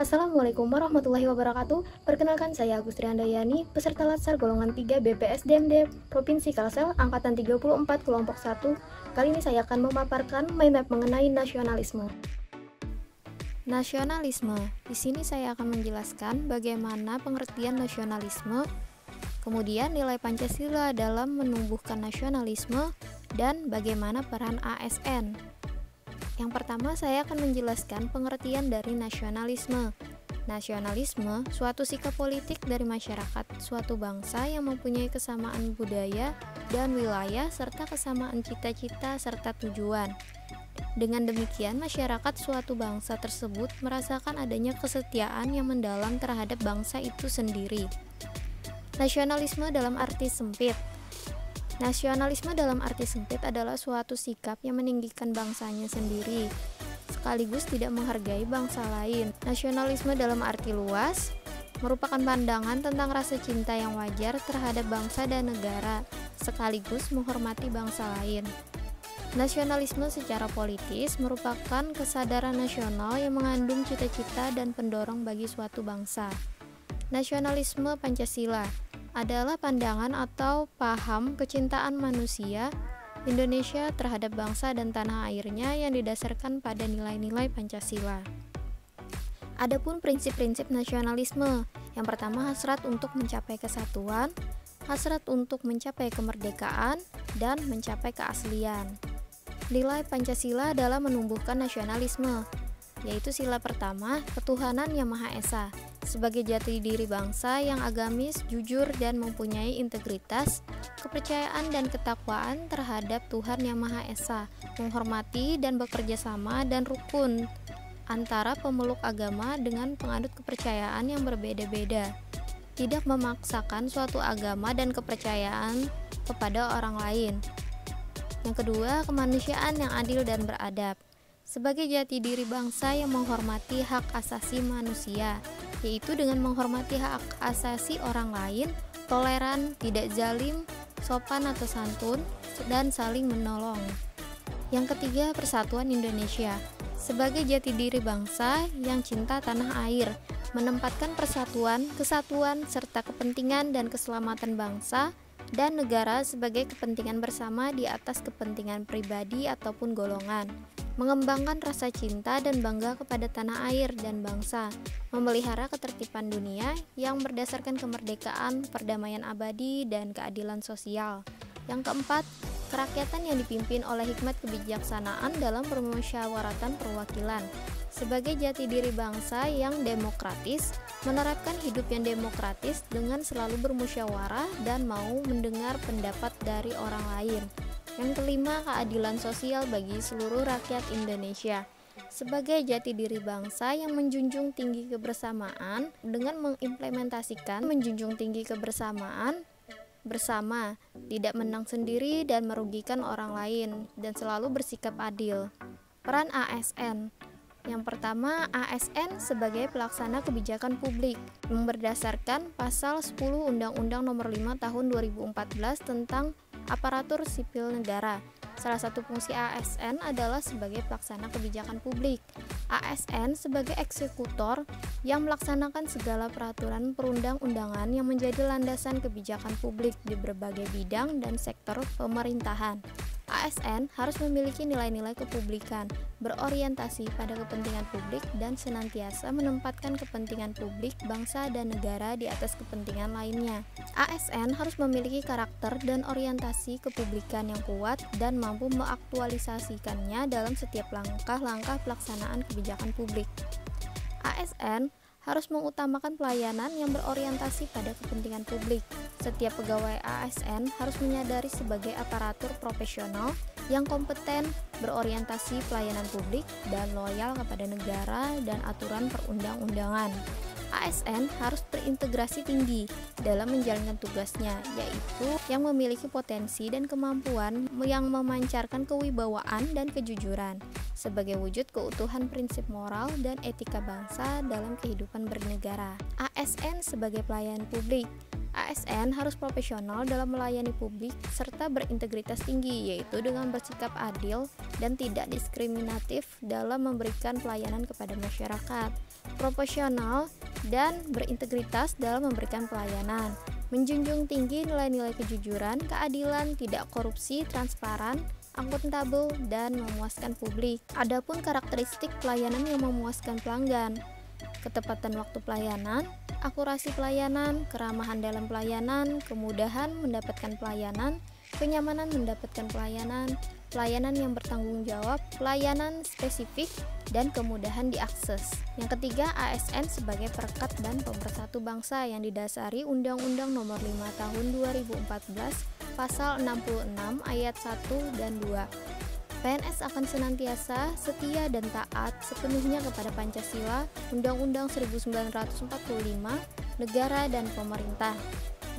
Assalamualaikum warahmatullahi wabarakatuh. Perkenalkan saya Agustri Handayani, peserta Latsar golongan 3 BPSDMD Provinsi Kalsel angkatan 34 kelompok 1. Kali ini saya akan memaparkan mind map mengenai nasionalisme. Nasionalisme. Di sini saya akan menjelaskan bagaimana pengertian nasionalisme, kemudian nilai Pancasila dalam menumbuhkan nasionalisme, dan bagaimana peran ASN. Yang pertama, saya akan menjelaskan pengertian dari nasionalisme. Nasionalisme, suatu sikap politik dari masyarakat suatu bangsa yang mempunyai kesamaan budaya dan wilayah serta kesamaan cita-cita serta tujuan. Dengan demikian, masyarakat suatu bangsa tersebut merasakan adanya kesetiaan yang mendalam terhadap bangsa itu sendiri. Nasionalisme dalam arti sempit. Nasionalisme dalam arti sempit adalah suatu sikap yang meninggikan bangsanya sendiri, sekaligus tidak menghargai bangsa lain. Nasionalisme dalam arti luas merupakan pandangan tentang rasa cinta yang wajar terhadap bangsa dan negara, sekaligus menghormati bangsa lain. Nasionalisme secara politis merupakan kesadaran nasional yang mengandung cita-cita dan pendorong bagi suatu bangsa. Nasionalisme Pancasila adalah pandangan atau paham kecintaan manusia Indonesia terhadap bangsa dan tanah airnya yang didasarkan pada nilai-nilai Pancasila. Adapun prinsip-prinsip nasionalisme, yang pertama hasrat untuk mencapai kesatuan, hasrat untuk mencapai kemerdekaan, dan mencapai keaslian. Nilai Pancasila dalam menumbuhkan nasionalisme, yaitu sila pertama, ketuhanan yang Maha Esa, sebagai jati diri bangsa yang agamis, jujur, dan mempunyai integritas, kepercayaan dan ketakwaan terhadap Tuhan yang Maha Esa, menghormati dan bekerja sama dan rukun antara pemeluk agama dengan penganut kepercayaan yang berbeda-beda, tidak memaksakan suatu agama dan kepercayaan kepada orang lain. Yang kedua, kemanusiaan yang adil dan beradab, sebagai jati diri bangsa yang menghormati hak asasi manusia, yaitu dengan menghormati hak asasi orang lain, toleran, tidak zalim, sopan atau santun, dan saling menolong. Yang ketiga, persatuan Indonesia, sebagai jati diri bangsa yang cinta tanah air, menempatkan persatuan, kesatuan, serta kepentingan dan keselamatan bangsa dan negara sebagai kepentingan bersama di atas kepentingan pribadi ataupun golongan, mengembangkan rasa cinta dan bangga kepada tanah air dan bangsa, memelihara ketertiban dunia yang berdasarkan kemerdekaan, perdamaian abadi, dan keadilan sosial. Yang keempat, kerakyatan yang dipimpin oleh hikmat kebijaksanaan dalam permusyawaratan perwakilan, sebagai jati diri bangsa yang demokratis, menerapkan hidup yang demokratis dengan selalu bermusyawarah dan mau mendengar pendapat dari orang lain. Yang kelima, keadilan sosial bagi seluruh rakyat Indonesia, sebagai jati diri bangsa yang menjunjung tinggi kebersamaan dengan mengimplementasikan menjunjung tinggi kebersamaan bersama, tidak menang sendiri dan merugikan orang lain, dan selalu bersikap adil. Peran ASN. Yang pertama, ASN sebagai pelaksana kebijakan publik berdasarkan pasal 10 Undang-Undang Nomor 5 Tahun 2014 tentang aparatur sipil negara. Salah satu fungsi ASN adalah sebagai pelaksana kebijakan publik. ASN sebagai eksekutor yang melaksanakan segala peraturan perundang-undangan yang menjadi landasan kebijakan publik di berbagai bidang dan sektor pemerintahan. ASN harus memiliki nilai-nilai kepublikan, berorientasi pada kepentingan publik dan senantiasa menempatkan kepentingan publik, bangsa, dan negara di atas kepentingan lainnya. ASN harus memiliki karakter dan orientasi kepublikan yang kuat dan mampu mengaktualisasikannya dalam setiap langkah-langkah pelaksanaan kebijakan publik. ASN harus mengutamakan pelayanan yang berorientasi pada kepentingan publik. Setiap pegawai ASN harus menyadari sebagai aparatur profesional yang kompeten, berorientasi pelayanan publik, dan loyal kepada negara dan aturan perundang-undangan. ASN harus berintegrasi tinggi dalam menjalankan tugasnya, yaitu yang memiliki potensi dan kemampuan yang memancarkan kewibawaan dan kejujuran sebagai wujud keutuhan prinsip moral dan etika bangsa dalam kehidupan bernegara. ASN sebagai pelayan publik. ASN harus profesional dalam melayani publik serta berintegritas tinggi, yaitu dengan bersikap adil dan tidak diskriminatif dalam memberikan pelayanan kepada masyarakat, profesional dan berintegritas dalam memberikan pelayanan, menjunjung tinggi nilai-nilai kejujuran, keadilan, tidak korupsi, transparan, akuntabel, dan memuaskan publik. Adapun karakteristik pelayanan yang memuaskan pelanggan, ketepatan waktu pelayanan, akurasi pelayanan, keramahan dalam pelayanan, kemudahan mendapatkan pelayanan, kenyamanan mendapatkan pelayanan, pelayanan yang bertanggung jawab, pelayanan spesifik, dan kemudahan diakses. Yang ketiga, ASN sebagai perekat dan pemersatu bangsa yang didasari Undang-Undang Nomor 5 Tahun 2014 Pasal 66 Ayat 1 dan 2. PNS akan senantiasa setia dan taat sepenuhnya kepada Pancasila, Undang-Undang 1945, negara dan pemerintah.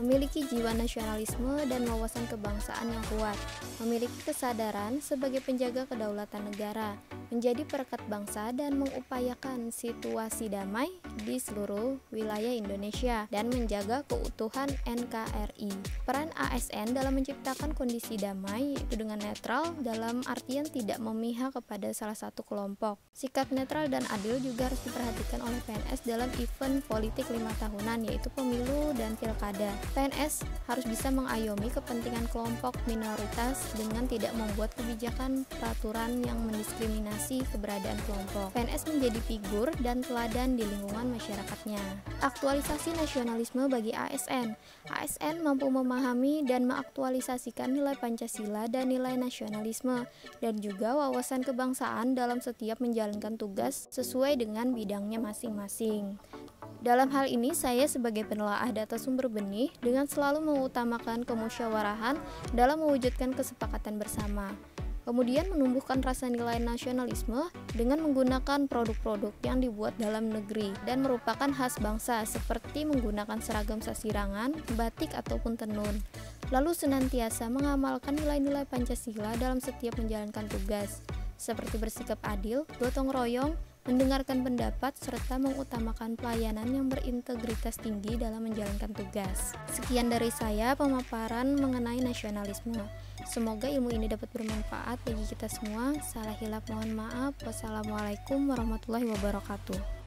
Memiliki jiwa nasionalisme dan wawasan kebangsaan yang kuat, memiliki kesadaran sebagai penjaga kedaulatan negara, menjadi perekat bangsa dan mengupayakan situasi damai di seluruh wilayah Indonesia dan menjaga keutuhan NKRI. Peran ASN dalam menciptakan kondisi damai yaitu dengan netral dalam artian tidak memihak kepada salah satu kelompok. Sikap netral dan adil juga harus diperhatikan oleh PNS dalam event politik 5 tahunan yaitu pemilu dan pilkada. PNS harus bisa mengayomi kepentingan kelompok minoritas dengan tidak membuat kebijakan peraturan yang mendiskriminasi keberadaan kelompok. PNS menjadi figur dan teladan di lingkungan masyarakatnya. Aktualisasi nasionalisme bagi ASN. ASN mampu memahami dan mengaktualisasikan nilai Pancasila dan nilai nasionalisme dan juga wawasan kebangsaan dalam setiap menjalankan tugas sesuai dengan bidangnya masing-masing. Dalam hal ini, saya sebagai penelaah data sumber benih dengan selalu mengutamakan kemusyawarahan dalam mewujudkan kesepakatan bersama. Kemudian menumbuhkan rasa nilai nasionalisme dengan menggunakan produk-produk yang dibuat dalam negeri dan merupakan khas bangsa seperti menggunakan seragam sasirangan, batik ataupun tenun. Lalu senantiasa mengamalkan nilai-nilai Pancasila dalam setiap menjalankan tugas, seperti bersikap adil, gotong royong, mendengarkan pendapat, serta mengutamakan pelayanan yang berintegritas tinggi dalam menjalankan tugas. Sekian dari saya pemaparan mengenai nasionalisme. Semoga ilmu ini dapat bermanfaat bagi kita semua. Salah hilaf mohon maaf. Wassalamualaikum warahmatullahi wabarakatuh.